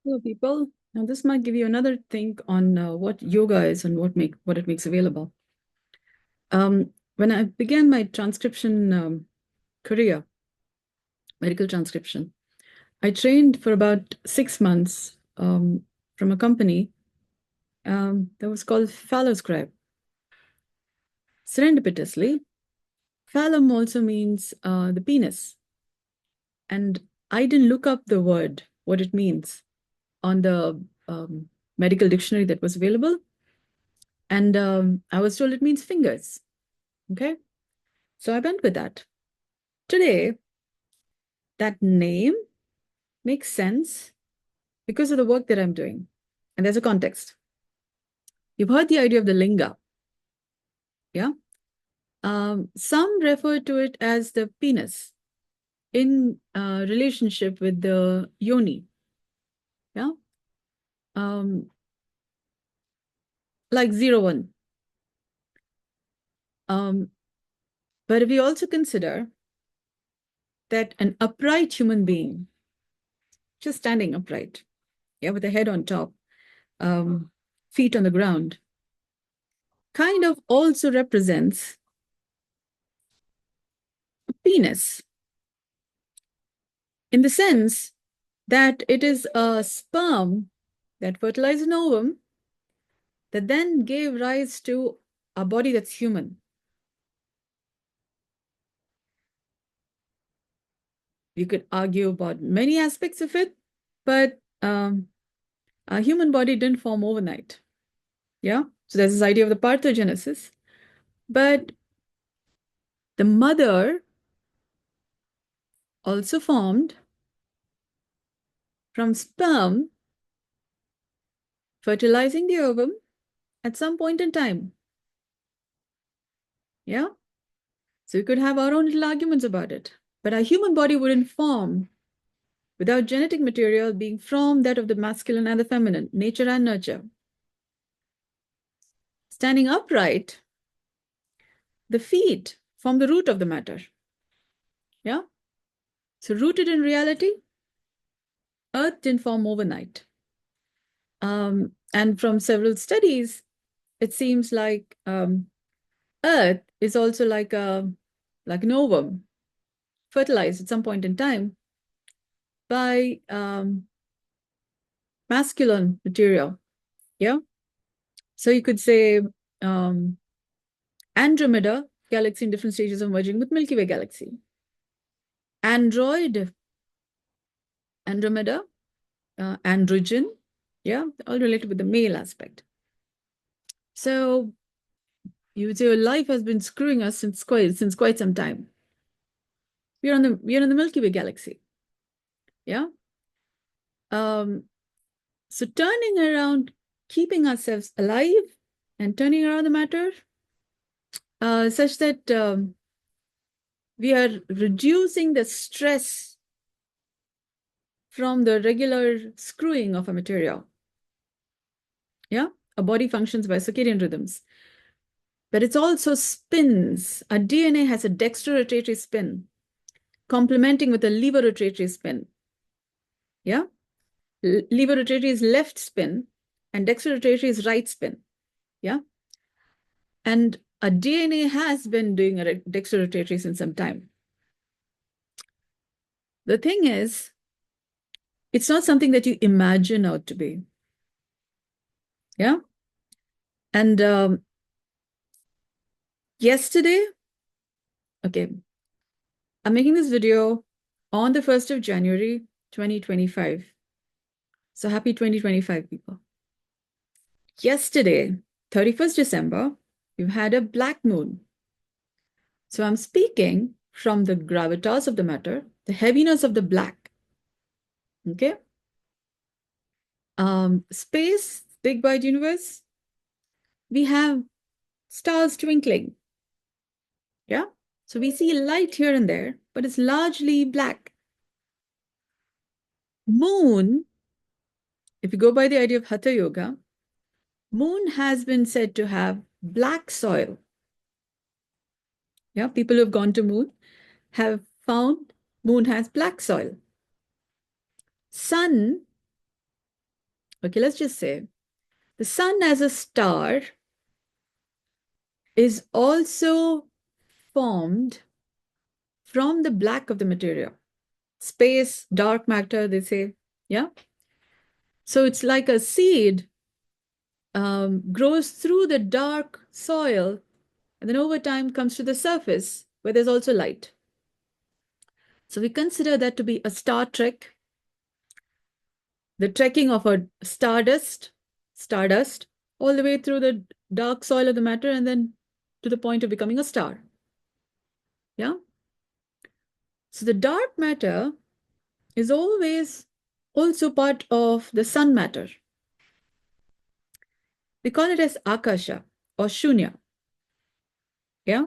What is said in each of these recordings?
Hello, people. Now, this might give you another think on what yoga is and what it makes available. When I began my transcription career, medical transcription, I trained for about 6 months from a company that was called Phalloscribe. Serendipitously, phallum also means the penis, and I didn't look up the word, what it means, on the medical dictionary that was available. And I was told it means fingers. Okay. So I went with that. Today, that name makes sense because of the work that I'm doing. And there's a context. You've heard the idea of the linga. Yeah. Some refer to it as the penis in relationship with the yoni. Yeah. Um, like 0, 1. But if we also consider that an upright human being, just standing upright, yeah, with the head on top, feet on the ground, kind of also represents a penis in the sense that it is a sperm that fertilized an ovum that then gave rise to a body that's human. You could argue about many aspects of it, but a human body didn't form overnight. Yeah. So there's this idea of the parthenogenesis. But the mother also formed from sperm fertilizing the ovum at some point in time. Yeah. So we could have our own little arguments about it. But our human body wouldn't form without genetic material being from that of the masculine and the feminine, nature and nurture. Standing upright, the feet form the root of the matter. Yeah. So rooted in reality, earth didn't form overnight. And from several studies, it seems like earth is also like an ovum, fertilized at some point in time by masculine material. Yeah. So you could say Andromeda galaxy in different stages of merging with Milky Way galaxy. Android, Andromeda, androgen, yeah, all related with the male aspect. So you would say your life has been screwing us since quite some time. We're in the Milky Way galaxy. Yeah. So turning around, keeping ourselves alive and turning around the matter such that we are reducing the stress from the regular screwing of a material. Yeah, a body functions by circadian rhythms, but it also spins. Our DNA has a dextrorotatory spin, complementing with a levorotatory spin. Yeah, levorotatory is left spin, and dextrorotatory is right spin. Yeah, and a DNA has been doing a dextrorotatory since some time. The thing is, it's not something that you imagine out to be. Yeah, and yesterday, okay, I'm making this video on the 1st of January, 2025. So happy 2025, people. Yesterday, 31st December, we've had a black moon. So I'm speaking from the gravitas of the matter, the heaviness of the black. Okay? Space, big wide universe, we have stars twinkling. Yeah? So we see light here and there, but it's largely black. Moon, if you go by the idea of Hatha Yoga, moon has been said to have black soil. Yeah, people who have gone to moon have found moon has black soil. Sun Okay, let's just say the sun as a star is also formed from the black of the material. Space, dark matter, they say. Yeah. So it's like a seed grows through the dark soil and then over time comes to the surface where there's also light. So we consider that to be a star trek, the trekking of a stardust, all the way through the dark soil of the matter and then to the point of becoming a star. Yeah. So the dark matter is always also part of the sun matter. We call it as akasha or shunya. Yeah.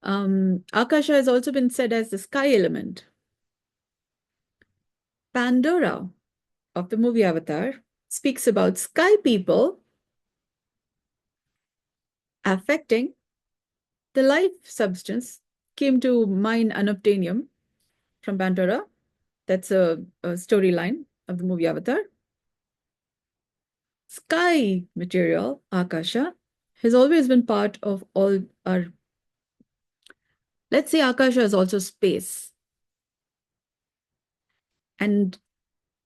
Akasha has also been said as the sky element. Pandora of the movie Avatar speaks about sky people affecting the life substance, came to mine unobtainium from Pandora. That's a storyline of the movie Avatar. Sky material, Akasha, has always been part of all our. Let's say Akasha is also space. And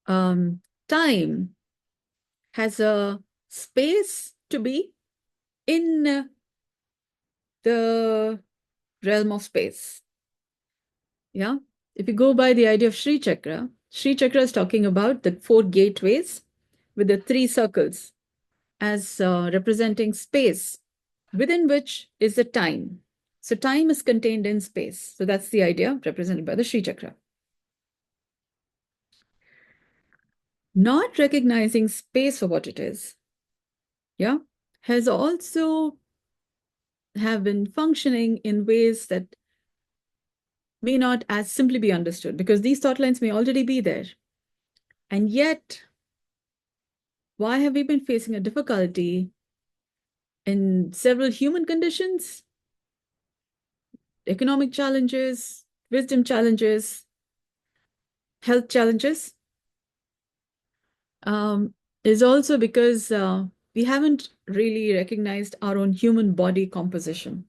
time has a space to be in the realm of space. Yeah. If you go by the idea of ShriChakra, ShriChakra is talking about the 4 gateways with the 3 circles as representing space, within which is the time. So time is contained in space. So that's the idea represented by the ShriChakra. Not recognizing space for what it is, yeah, has also have been functioning in ways that may not as simply be understood because these thought lines may already be there. And yet, why have we been facing a difficulty in several human conditions, economic challenges, wisdom challenges, health challenges? Is also because we haven't really recognized our own human body composition.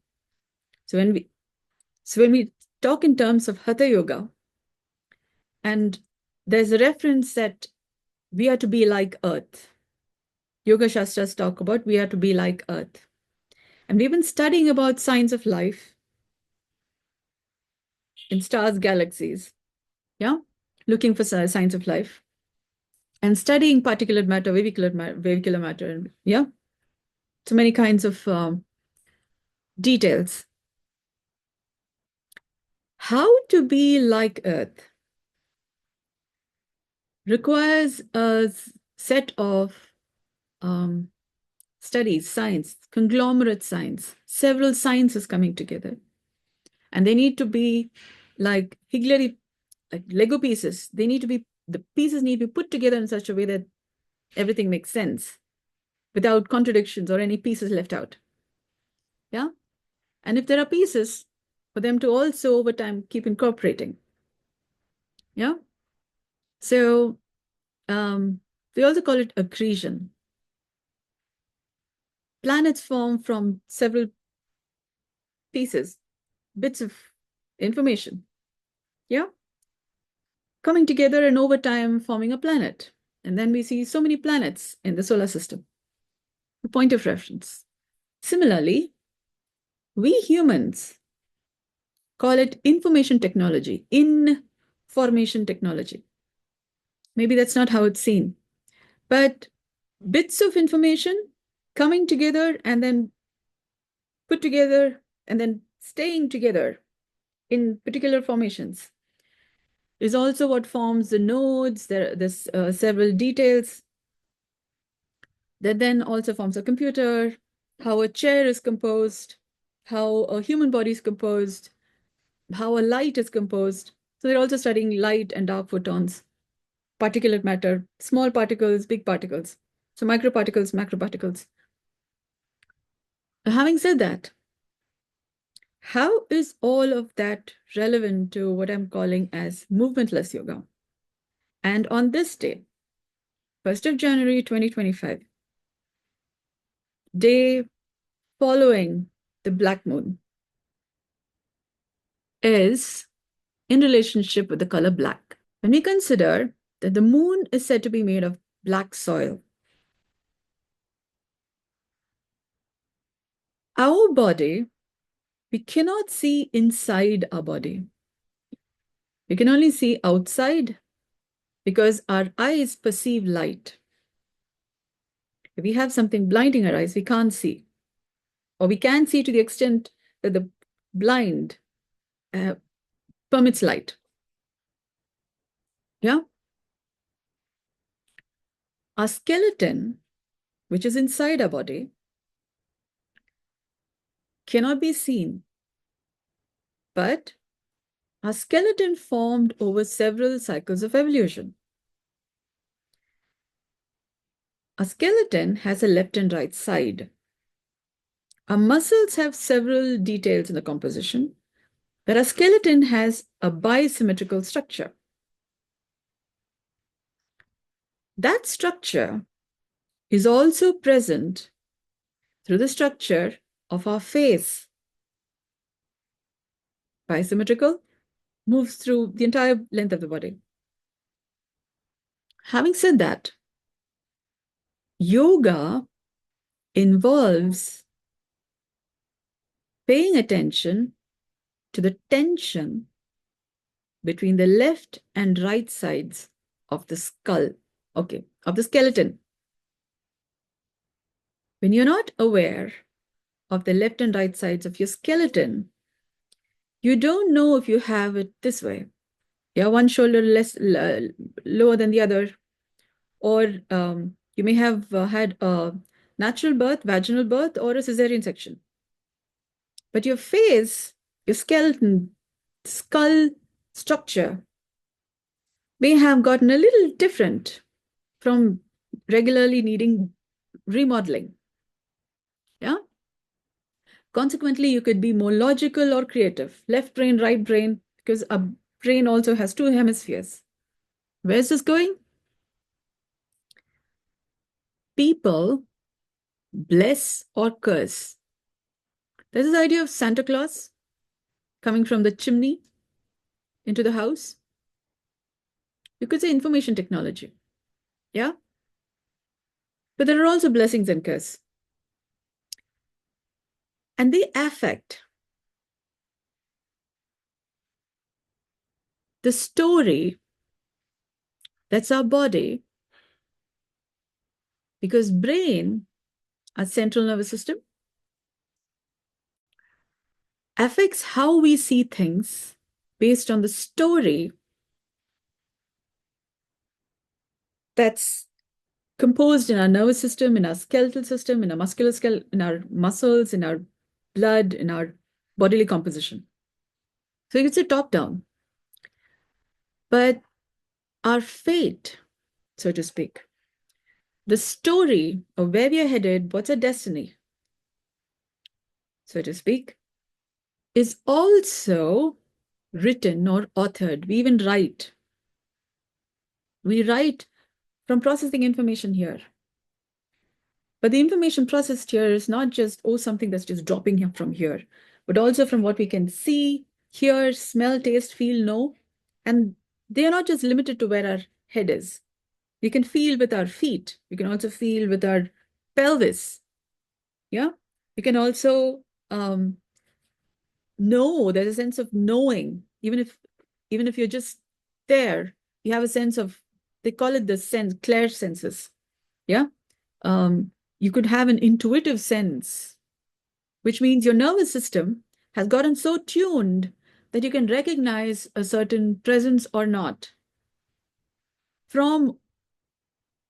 So when we talk in terms of Hatha Yoga, and there's a reference that we are to be like Earth. Yoga Shastras talk about we are to be like Earth. And we've been studying about signs of life in stars, galaxies, yeah, looking for signs of life and studying particulate matter, wavicular matter, and yeah, so many kinds of details. How to be like Earth requires a set of studies, science, conglomerate science, several sciences coming together. And they need to be like Higgledy, like Lego pieces. The pieces need to be put together in such a way that everything makes sense without contradictions or any pieces left out. Yeah. And if there are pieces, for them to also over time keep incorporating. Yeah. So we also call it accretion. Planets form from several pieces, bits of information. Yeah. Coming together and over time forming a planet. And then we see so many planets in the solar system. A point of reference. Similarly, we humans call it information technology, information technology. Maybe that's not how it's seen, but bits of information coming together and then put together and then staying together in particular formations is also what forms the nodes. There's several details that then also forms a computer, how a chair is composed, how a human body is composed, how a light is composed. So they're also studying light and dark photons, particulate matter, small particles, big particles. So microparticles, macroparticles. Having said that, how is all of that relevant to what I'm calling as movementless yoga? And on this day, 1st of January 2025, day following the black moon, is in relationship with the color black. When we consider that the moon is said to be made of black soil, our body, we cannot see inside our body. We can only see outside because our eyes perceive light. If we have something blinding our eyes, we can't see. Or we can see to the extent that the blind permits light. Yeah? Our skeleton, which is inside our body, cannot be seen. But our skeleton formed over several cycles of evolution. Our skeleton has a left and right side. Our muscles have several details in the composition, but our skeleton has a bisymmetrical structure. That structure is also present through the structure of our face. Bisymmetrical moves through the entire length of the body. Having said that, yoga involves paying attention to the tension between the left and right sides of the skull, of the skeleton. When you're not aware of the left and right sides of your skeleton, you don't know if you have it this way. You have one shoulder lower than the other, or you may have had a natural birth, vaginal birth, or a cesarean section. But your face, your skeleton, skull structure may have gotten a little different from regularly needing remodeling. Yeah. Consequently, you could be more logical or creative, left brain, right brain, because a brain also has two hemispheres. Where's this going? People bless or curse. There's this idea of Santa Claus coming from the chimney into the house. You could say information technology. Yeah. But there are also blessings and curse. And they affect the story that's our body, because brain, our central nervous system, affects how we see things based on the story that's composed in our nervous system, in our skeletal system, in our in our muscles, in our blood, in our bodily composition. So you could say top down. But our fate, so to speak, the story of where we are headed, what's our destiny, so to speak, is also written or authored. We even write. We write from processing information here. But the information processed here is not just, something that's just dropping from here, but also from what we can see, hear, smell, taste, feel, know. And they are not just limited to where our head is. We can feel with our feet. We can also feel with our pelvis. Yeah. We can also know. There's a sense of knowing, even if you're just there, you have a sense of, they call it the sense, clair senses. Yeah. You could have an intuitive sense, which means your nervous system has gotten so tuned that you can recognize a certain presence or not. From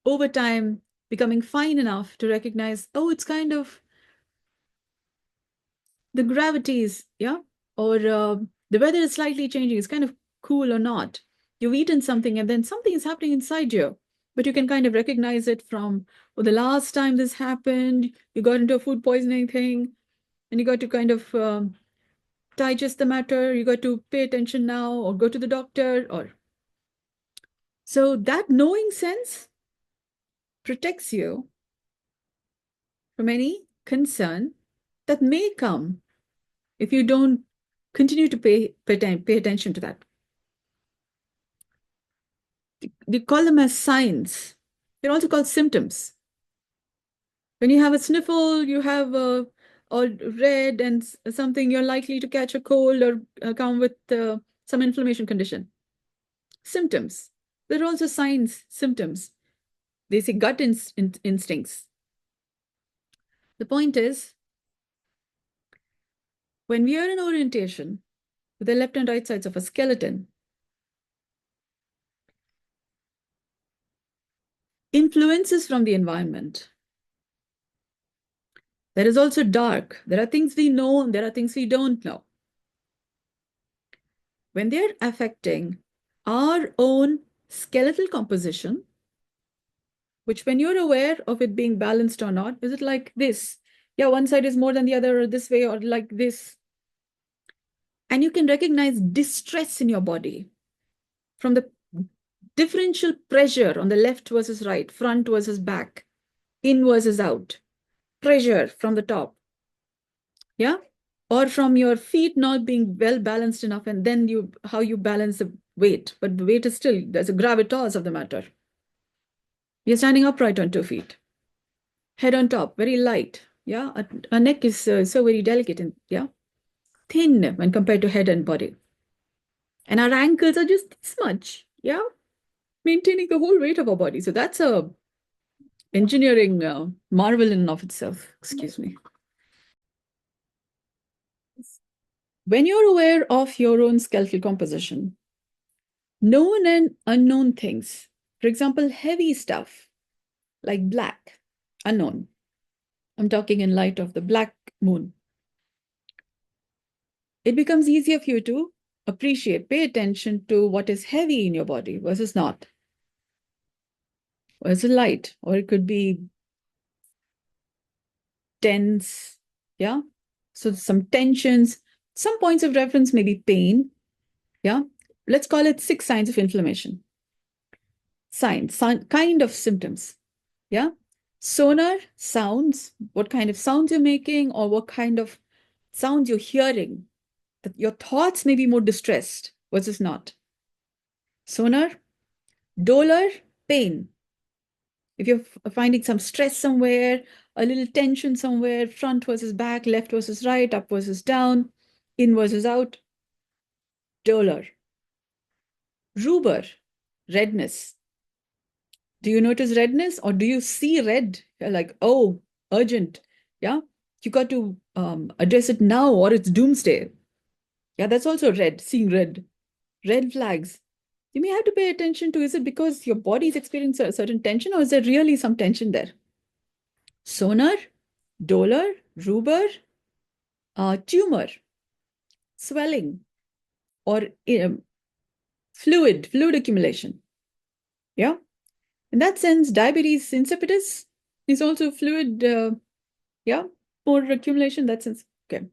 over time, becoming fine enough to recognize, it's kind of the gravities, yeah, or the weather is slightly changing. It's kind of cool or not. You've eaten something and then something is happening inside you, but you can kind of recognize it from, the last time this happened, you got into a food poisoning thing, and you got to kind of digest the matter. You got to pay attention now, or go to the doctor, or so that knowing sense protects you from any concern that may come if you don't continue to pay attention to that. We call them as signs. They're also called symptoms. When you have a sniffle, you have a or red and something, you're likely to catch a cold or come with some inflammation condition. Symptoms. There are also signs, symptoms. They say gut instincts. The point is, when we are in orientation with the left and right sides of a skeleton, influences from the environment. There is also dark. There are things we know and there are things we don't know. When they're affecting our own skeletal composition, which when you're aware of it being balanced or not, is it like this? Yeah, one side is more than the other, or this way, or like this. And you can recognize distress in your body from the differential pressure on the left versus right, front versus back, in versus out, pressure from the top. Yeah. Or from your feet not being well balanced enough, and then how you balance the weight. But the weight is still, there's a gravitas of the matter. You're standing upright on 2 feet. Head on top, very light. Yeah. Our neck is so very delicate and yeah, thin when compared to head and body. And our ankles are just this much. Yeah. Maintaining the whole weight of our body. So that's a engineering marvel in and of itself. Excuse me. When you're aware of your own skeletal composition, known and unknown things, for example, heavy stuff like black, unknown. I'm talking in light of the black moon. It becomes easier for you to appreciate, pay attention to what is heavy in your body versus not. Versus light, or it could be tense. Yeah. So some tensions, some points of reference may be pain. Yeah. Let's call it 6 signs of inflammation. Signs, kind of symptoms. Yeah. Sonar, sounds, what kind of sounds you're making or what kind of sounds you're hearing. That your thoughts may be more distressed versus not. Sonar, dolor, pain. If you're finding some stress somewhere, a little tension somewhere, front versus back, left versus right, up versus down, in versus out, dolor. Rubor, redness. Do you notice redness or do you see red? You're like, oh, urgent. Yeah, you got to address it now or it's doomsday. Yeah, that's also red, seeing red. Red flags. You may have to pay attention to, is it because your body is experiencing a certain tension or is there really some tension there? Sonar, dolor, rubor, tumor, swelling, or fluid accumulation. Yeah. In that sense, diabetes insipidus is also fluid, yeah, more accumulation in that sense. Okay.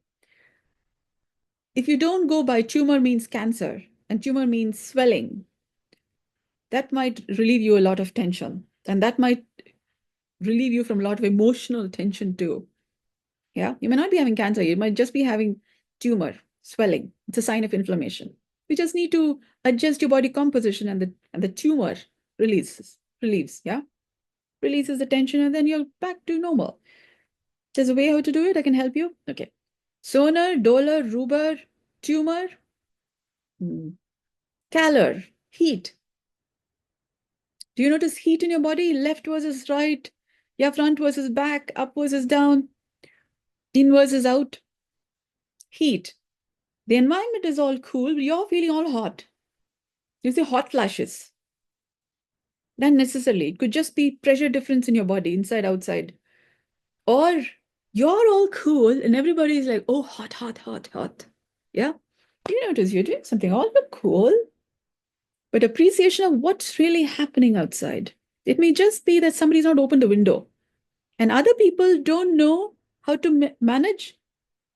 If you don't go by tumor means cancer and tumor means swelling, that might relieve you a lot of tension. And that might relieve you from a lot of emotional tension too. Yeah, you may not be having cancer. You might just be having tumor, swelling. It's a sign of inflammation. You just need to adjust your body composition and the tumor relieves, yeah? Releases the tension and then you're back to normal. There's a way how to do it. I can help you. Okay. Sonar, dolor, rubor, tumor, calor, heat. Do you notice heat in your body? Left versus right, yeah, front versus back, up versus down, in versus out. Heat. The environment is all cool, but you're feeling all hot. You see hot flashes. Not necessarily. It could just be pressure difference in your body, inside, outside. Or you're all cool and everybody's like, oh, hot, hot, hot, hot. Yeah. You notice you're doing something all but cool, but appreciation of what's really happening outside. It may just be that somebody's not opened the window and other people don't know how to manage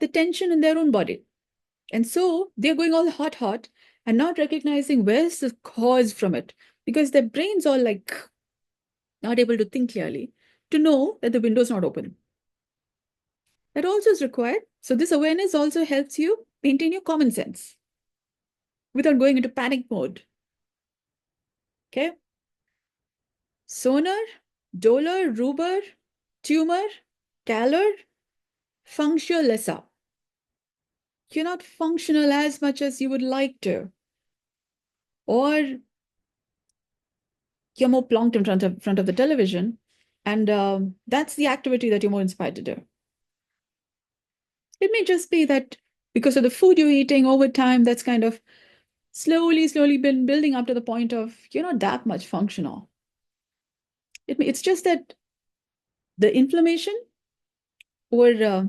the tension in their own body. And so they're going all hot, hot and not recognizing where's the cause from it because their brain's all like, not able to think clearly, to know that the window is not open. That also is required. So this awareness also helps you maintain your common sense without going into panic mode. Okay? Sonar, Doller, Ruber, Tumor, Calor, functional lesser. You're not functional as much as you would like to. Or you're more plonked in front of the television, and that's the activity that you're more inspired to do. It may just be that because of the food you're eating over time, that's kind of slowly been building up to the point of you're not that much functional. It's just that the inflammation or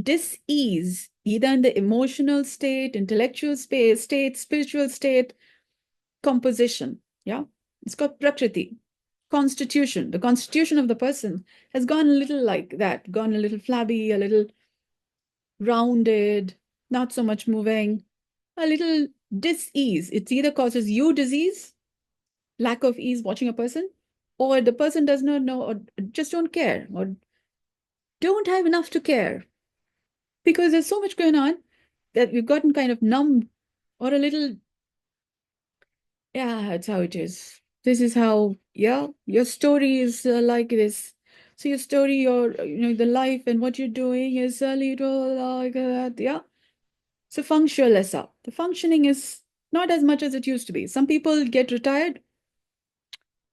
dis-ease, either in the emotional state, intellectual state, spiritual state, composition, yeah? It's called prakriti, constitution. The constitution of the person has gone a little like that, gone a little flabby, a little rounded, not so much moving, a little dis-ease. It either causes you disease, lack of ease watching a person, or the person does not know or just don't care or don't have enough to care because there's so much going on that we've gotten kind of numb or a little, yeah, that's how it is. This is how, yeah, your story is like this. So your story, the life and what you're doing is a little like that, yeah. So functional lesser. The functioning is not as much as it used to be. Some people get retired,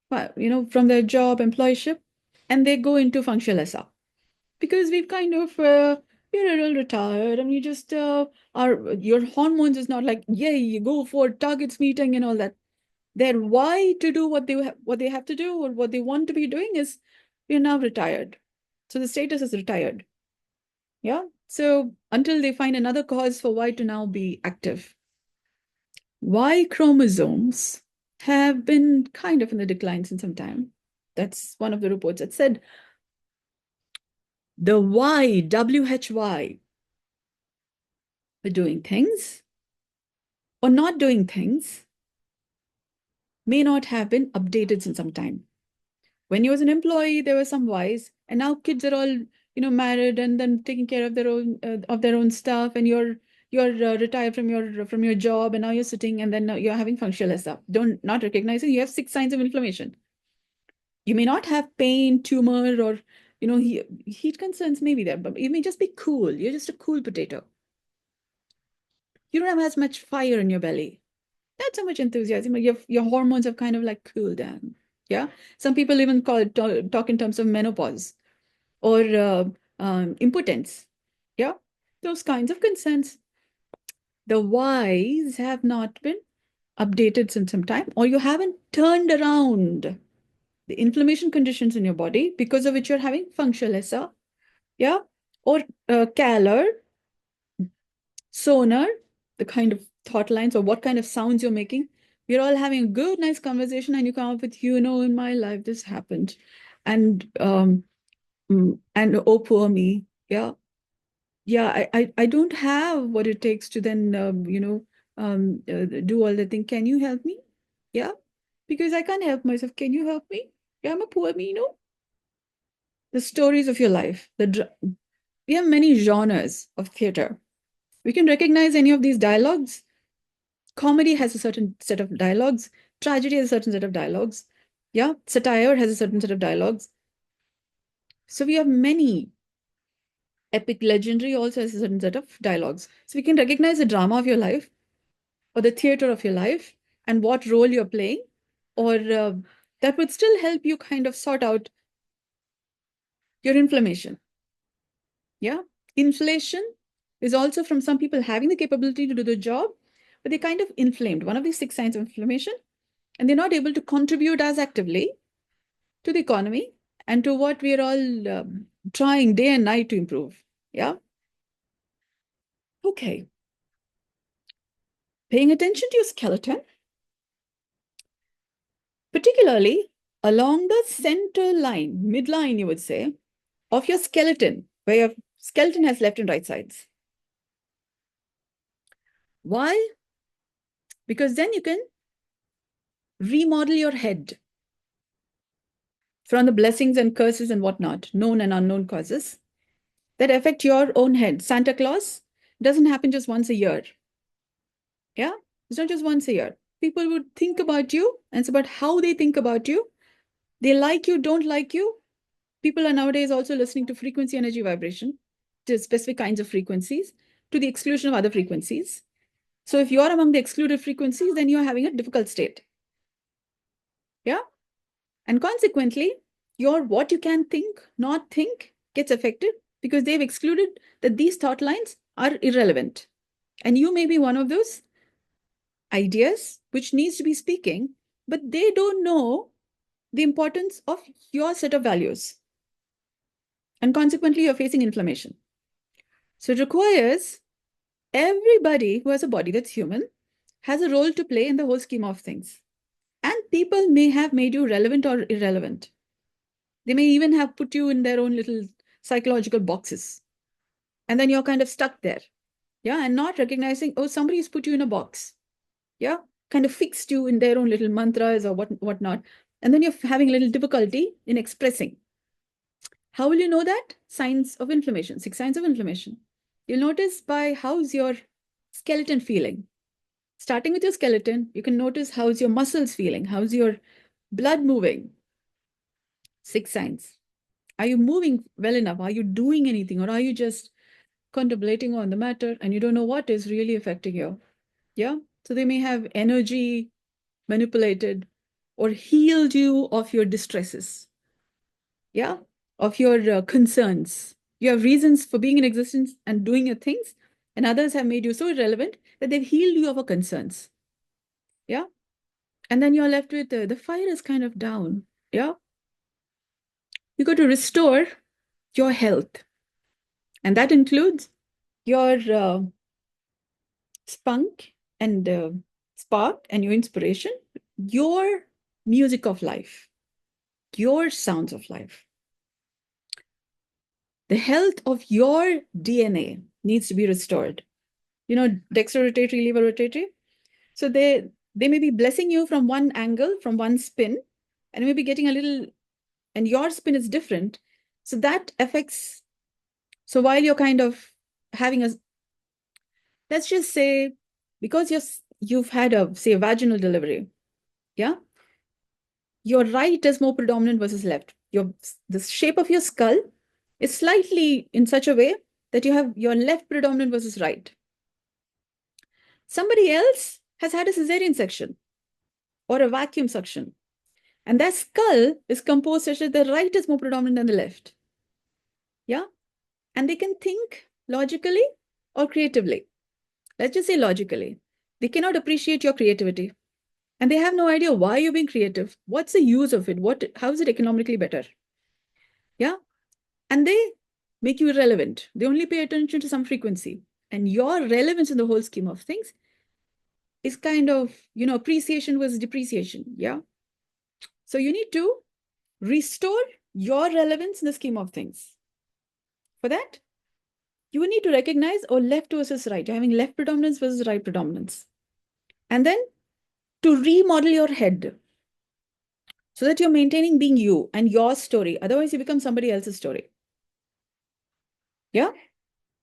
from their job, employship, and they go into functional lesser because we've kind of you're a little retired and you just are your hormones is not like yay you go for targets meeting and all that. Their why to do what they have to do or what they want to be doing is we're now retired. So the status is retired. Yeah. So until they find another cause for why to now be active. Y chromosomes have been kind of in the decline since some time. That's one of the reports that said the Y, WHY, for doing things or not doing things may not have been updated since some time. When you was an employee, there were some Ys, and now kids are all married and then taking care of their own stuff, and you're retired from your job, and now you're sitting, and then you're having functional stuff. Not recognizing you have 6 signs of inflammation. You may not have pain, tumor, or heat concerns may be there, but you may just be cool. You're just a cool potato. You don't have as much fire in your belly. Not so much enthusiasm. Your hormones have kind of like cooled down. Yeah. Some people even talk in terms of menopause or impotence. Yeah. Those kinds of concerns. The whys have not been updated since some time, or you haven't turned around the inflammation conditions in your body because of which you're having functional lesser. Yeah. Or calor, sonar, the kind of thought lines or what kind of sounds you're making. We're all having a good, nice conversation, and you come up with, in my life, this happened. And oh, poor me. Yeah. Yeah, I don't have what it takes to then, do all the thing. Can you help me? Yeah. Because I can't help myself. Can you help me? Yeah, I'm a poor me, The stories of your life. We have many genres of theater. We can recognize any of these dialogues. Comedy has a certain set of dialogues. Tragedy has a certain set of dialogues. Yeah. Satire has a certain set of dialogues. So we have many. Epic legendary also has a certain set of dialogues. So we can recognize the drama of your life or the theater of your life and what role you're playing, or that would still help you kind of sort out your inflammation. Yeah. Inflation is also from some people having the capability to do the job, but they're kind of inflamed. One of these 6 signs of inflammation, and they're not able to contribute as actively to the economy and to what we're all trying day and night to improve. Yeah. Okay. Paying attention to your skeleton, particularly along the center line, midline, you would say, of your skeleton, where your skeleton has left and right sides. Why? Because then you can remodel your head. from the blessings and curses and whatnot, known and unknown causes that affect your own head. Santa Claus doesn't happen just once a year. Yeah, it's not just once a year. People would think about you, and it's about how they think about you. They like you, don't like you. People are nowadays also listening to frequency, energy, vibration, to specific kinds of frequencies, to the exclusion of other frequencies. So if you're among the excluded frequencies, then you're having a difficult state. Yeah. And consequently, your what you can think, not think, gets affected because they've excluded that these thought lines are irrelevant. And you may be one of those ideas which needs to be speaking, but they don't know the importance of your set of values. And consequently, you're facing inflammation. So it requires everybody who has a body that's human has a role to play in the whole scheme of things. And people may have made you relevant or irrelevant. They may even have put you in their own little psychological boxes. And then you're kind of stuck there. Yeah. And not recognizing, oh, somebody's put you in a box. Yeah. Kind of fixed you in their own little mantras or whatnot. And then you're having a little difficulty in expressing. How will you know that? Signs of inflammation, 6 signs of inflammation. You'll notice by how's your skeleton feeling. Starting with your skeleton, you can notice how's your muscles feeling, how's your blood moving. 6 signs. Are you moving well enough? Are you doing anything? Or are you just contemplating on the matter and you don't know what is really affecting you? Yeah. So they may have energy manipulated or healed you of your distresses. Yeah. Of your concerns. You have reasons for being in existence and doing your things, and others have made you so irrelevant that they've healed you of your concerns. Yeah. And then you're left with the fire is kind of down. Yeah. You got to restore your health. And that includes your spunk and spark and your inspiration, your music of life, your sounds of life. The health of your DNA needs to be restored. You know, dextrorotatory, lever rotatory. So they may be blessing you from one angle, from one spin, and maybe getting a little, and your spin is different. So that affects. So while you're kind of having a, let's just say, because you've had a, say, a vaginal delivery, yeah, your right is more predominant versus left. The shape of your skull is slightly in such a way that you have your left predominant versus right. Somebody else has had a cesarean section or a vacuum suction, and their skull is composed such that the right is more predominant than the left. Yeah. And they can think logically or creatively. Let's just say logically. They cannot appreciate your creativity. And they have no idea why you're being creative. What's the use of it? How is it economically better? Yeah. And they make you irrelevant. They only pay attention to some frequency. And your relevance in the whole scheme of things is kind of, appreciation versus depreciation. Yeah. So you need to restore your relevance in the scheme of things. For that, you need to recognize, left versus right. You're having left predominance versus right predominance. And then to remodel your head so that you're maintaining being you and your story. Otherwise, you become somebody else's story. Yeah.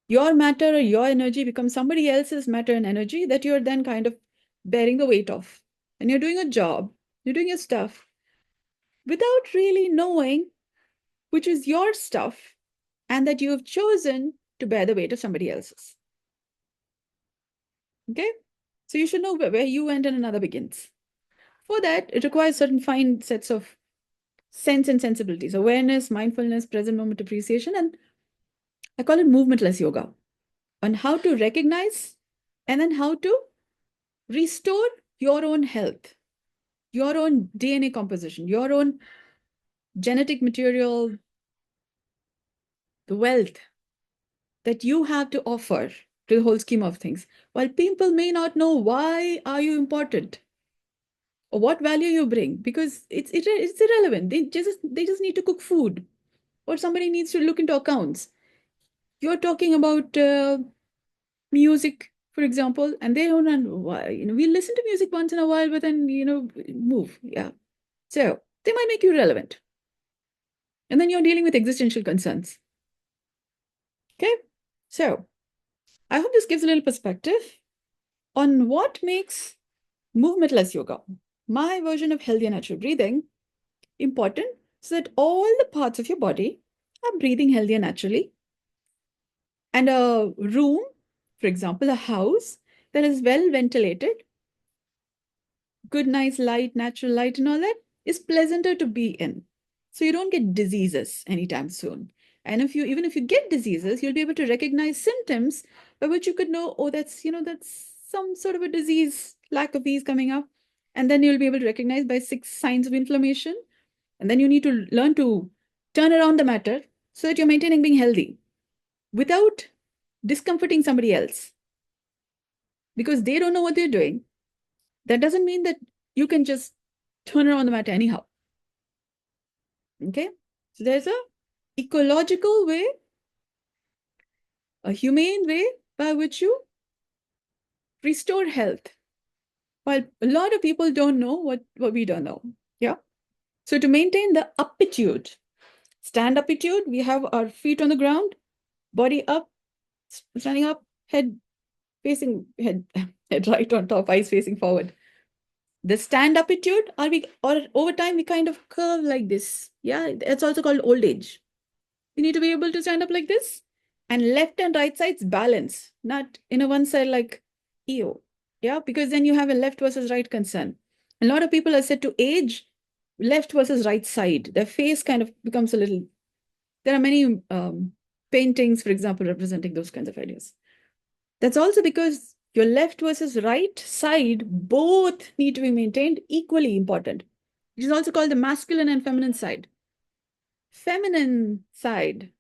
Your matter or your energy becomes somebody else's matter and energy that you're then kind of bearing the weight of. And you're doing a job, you're doing your stuff without really knowing which is your stuff and that you have chosen to bear the weight of somebody else's. Okay? So you should know where you end and another begins. For that, it requires certain fine sets of sense and sensibilities, awareness, mindfulness, present moment appreciation, and I call it movementless yoga, on how to recognize and then how to restore your own health, your own DNA composition, your own genetic material, the wealth that you have to offer to the whole scheme of things. While people may not know why are you important or what value you bring, because it's irrelevant. They just need to cook food, or somebody needs to look into accounts. You're talking about music, for example, and they don't know why. We listen to music once in a while, but then move. Yeah. So they might make you relevant. And then you're dealing with existential concerns. Okay, so I hope this gives a little perspective on what makes movementless yoga, my version of healthy and natural breathing, important so that all the parts of your body are breathing healthy and naturally. And a room, for example, a house that is well ventilated, good, nice light, natural light, and all that is pleasanter to be in. So you don't get diseases anytime soon. And even if you get diseases, you'll be able to recognize symptoms by which you could know, oh, that's some sort of a disease, lack of these coming up. And then you'll be able to recognize by 6 signs of inflammation. And then you need to learn to turn around the matter so that you're maintaining being healthy without discomforting somebody else because they don't know what they're doing. That doesn't mean that you can just turn around the matter anyhow. Okay, so there's a ecological way, a humane way by which you restore health. While a lot of people don't know what we don't know. Yeah. So to maintain the uppitude, stand uppitude, we have our feet on the ground, body up, standing up, head facing head right on top, eyes facing forward. The stand uppitude, or over time we kind of curve like this. Yeah, it's also called old age. You need to be able to stand up like this, and left and right sides balance, not in a one side like EO. Yeah, because then you have a left versus right concern. A lot of people are said to age left versus right side. Their face kind of becomes a little. There are many paintings, for example, representing those kinds of ideas. That's also because your left versus right side both need to be maintained equally important. It is also called the masculine and feminine side. Feminine side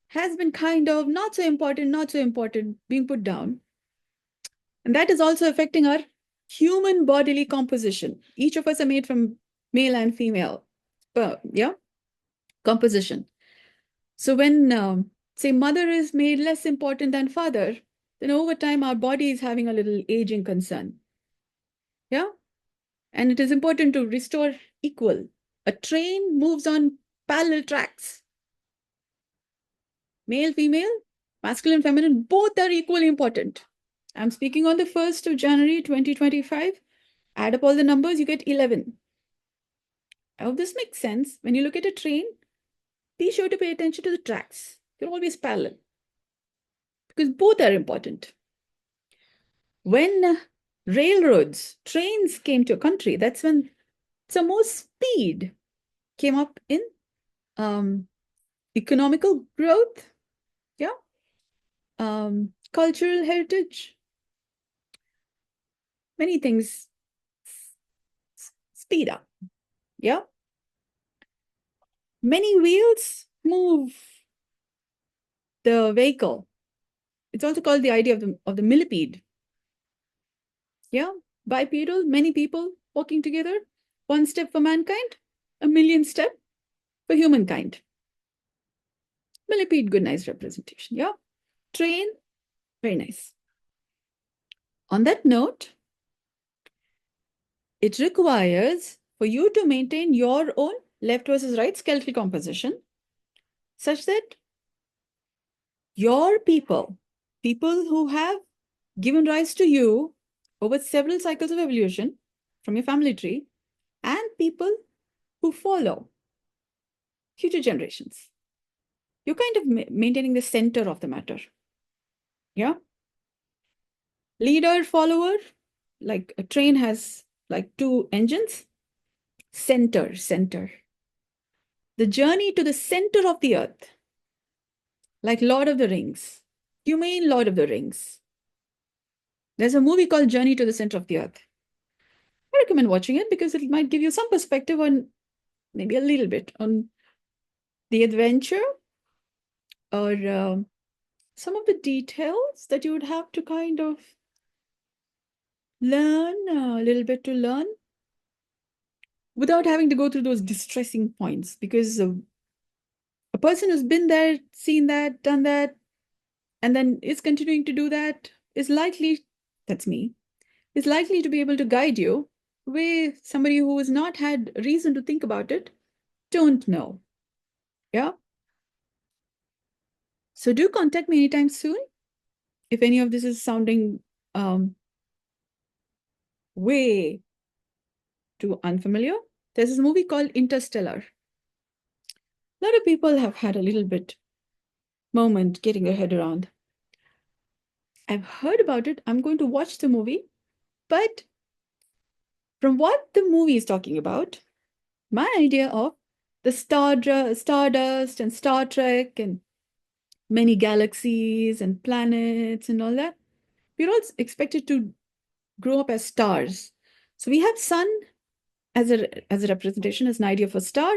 has been kind of not so important, being put down. And that is also affecting our human bodily composition. Each of us are made from male and female, composition. So when, say, mother is made less important than father, then over time our body is having a little aging concern. Yeah. And it is important to restore equal. A train moves on parallel tracks. Male, female, masculine, feminine, both are equally important. I'm speaking on the 1st of January, 2025. Add up all the numbers, you get 11. I hope this makes sense. When you look at a train, be sure to pay attention to the tracks. They're always parallel because both are important. When railroads, trains came to a country, that's when some more speed came up in economical growth, cultural heritage, many things speed up. Yeah. Many wheels move the vehicle. It's also called the idea of the millipede. Yeah. Bipedal, many people walking together. One step for mankind, a million step for humankind. Millipede, good, nice representation. Yeah. Train, very nice. On that note, it requires for you to maintain your own left versus right skeletal composition such that your people who have given rise to you over several cycles of evolution from your family tree, and people who follow future generations, you're kind of maintaining the center of the matter. Yeah. Leader, follower, like a train has like 2 engines. Center. The journey to the center of the earth, like Lord of the Rings, humane Lord of the Rings. There's a movie called Journey to the Center of the Earth. I recommend watching it because it might give you some perspective on, maybe a little bit, on the adventure or some of the details that you would have to kind of learn, a little bit to learn without having to go through those distressing points, because a person who's been there, seen that, done that, and then is continuing to do that is likely, that's me, is likely to be able to guide you where somebody who has not had reason to think about it don't know. Yeah. So do contact me anytime soon. If any of this is sounding way too unfamiliar, there's this movie called Interstellar. A lot of people have had a little bit moment getting their head around. I've heard about it. I'm going to watch the movie. But from what the movie is talking about, my idea of the stardust and Star Trek and many galaxies and planets and all that, we're all expected to grow up as stars. So we have sun as a representation, as an idea of a star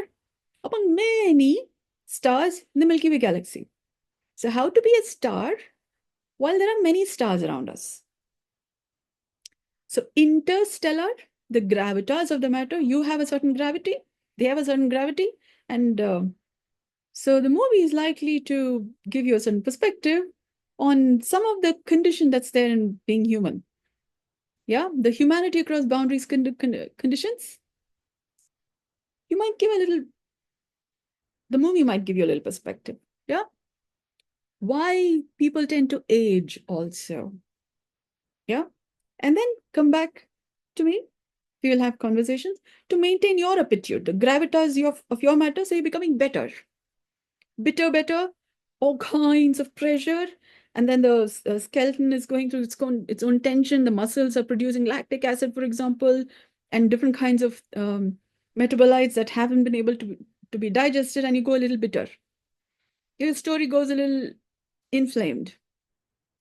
among many stars in the Milky Way galaxy. So how to be a star while there are many stars around us? So interstellar, the gravitas of the matter, you have a certain gravity, they have a certain gravity, and so the movie is likely to give you a certain perspective on some of the condition that's there in being human. Yeah, the humanity across boundaries conditions. You might give a little, the movie might give you a little perspective. Yeah. Why people tend to age also. Yeah. And then come back to me. We will have conversations to maintain your aptitude, the gravitas of your matter, so you're becoming better. Better, all kinds of pressure. And then the skeleton is going through its own tension. The muscles are producing lactic acid, for example, and different kinds of metabolites that haven't been able to be digested, and you go a little bitter. Your story goes a little inflamed.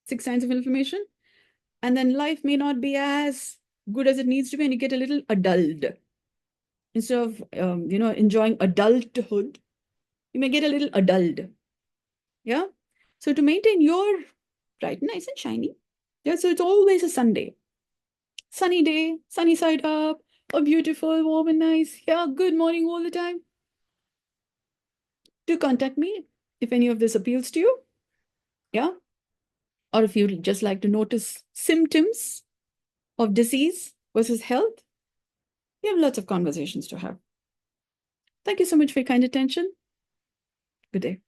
6 signs of inflammation. And then life may not be as good as it needs to be, and you get a little adult. Instead of enjoying adulthood, you may get a little adult. Yeah. So to maintain your bright, nice and shiny. Yeah. So it's always a Sunday. Sunny day, sunny side up, a beautiful, warm and nice. Yeah. Good morning all the time. Do contact me if any of this appeals to you. Yeah. Or if you'd just like to notice symptoms of disease versus health, we have lots of conversations to have. Thank you so much for your kind attention. Good day.